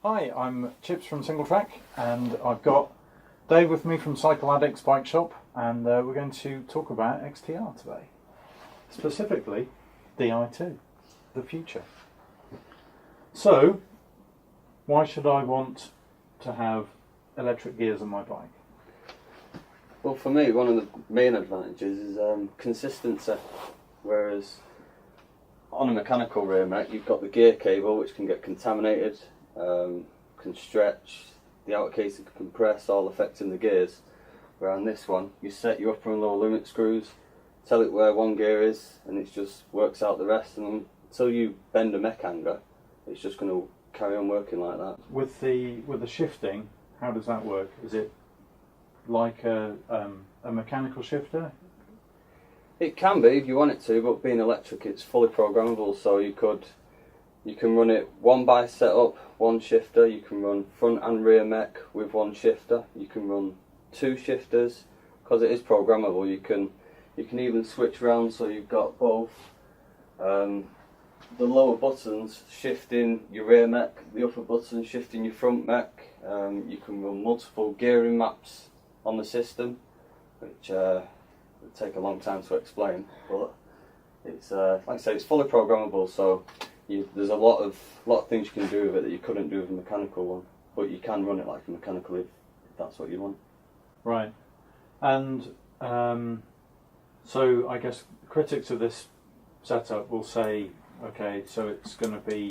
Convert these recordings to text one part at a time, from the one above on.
Hi, I'm Chips from Singletrack, and I've got Dave with me from Cycle Addicts bike shop, and we're going to talk about XTR today, specifically Di2, the future. So, why should I want to have electric gears on my bike? Well, for me, one of the main advantages is consistency, whereas on a mechanical rear mech you've got the gear cable which can get contaminated, can stretch, the outer casing can compress, all affecting the gears. Where on this one, you set your upper and lower limit screws, tell it where one gear is, and it just works out the rest, and until you bend a mech hanger, it's just going to carry on working like that. With the shifting, how does that work? Is it like a mechanical shifter? It can be if you want it to, but being electric it's fully programmable, so you can run it one by setup, one shifter, you can run front and rear mech with one shifter, you can run two shifters, because it is programmable. You can even switch around so you've got both. The lower buttons shifting your rear mech, the upper buttons shifting your front mech. You can run multiple gearing maps on the system, which would take a long time to explain, but it's like I say, it's fully programmable, so there's a lot of things you can do with it that you couldn't do with a mechanical one, but you can run it like a mechanical if that's what you want. Right. And so I guess critics of this setup will say, okay, so it's going to be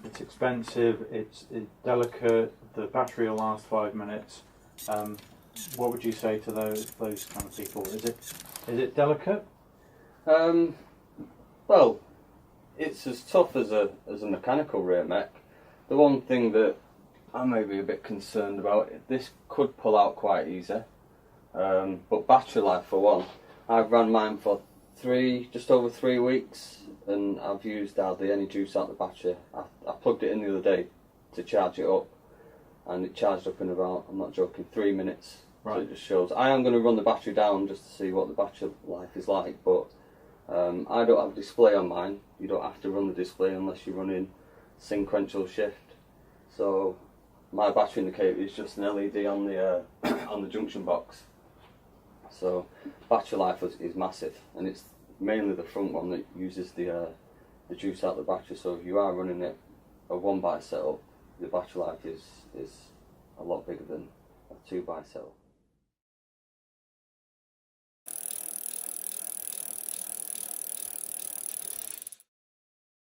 it's expensive, it's delicate, the battery will last 5 minutes. What would you say to those kind of people? Is it delicate? Well, it's as tough as a mechanical rear mech. The one thing that I may be a bit concerned about, this could pull out quite easy. But battery life for one, I've ran mine for just over 3 weeks, and I've used hardly any juice out the battery. I plugged it in the other day to charge it up, and it charged up in about, I'm not joking, 3 minutes. Right. So it just shows. I am going to run the battery down just to see what the battery life is like, but I don't have a display on mine. You don't have to run the display unless you're running sequential shift. So my battery indicator is just an LED on the on the junction box. So battery life is massive, and it's mainly the front one that uses the juice out the battery. So if you are running it a 1x setup, the battery life is a lot bigger than a 2x setup.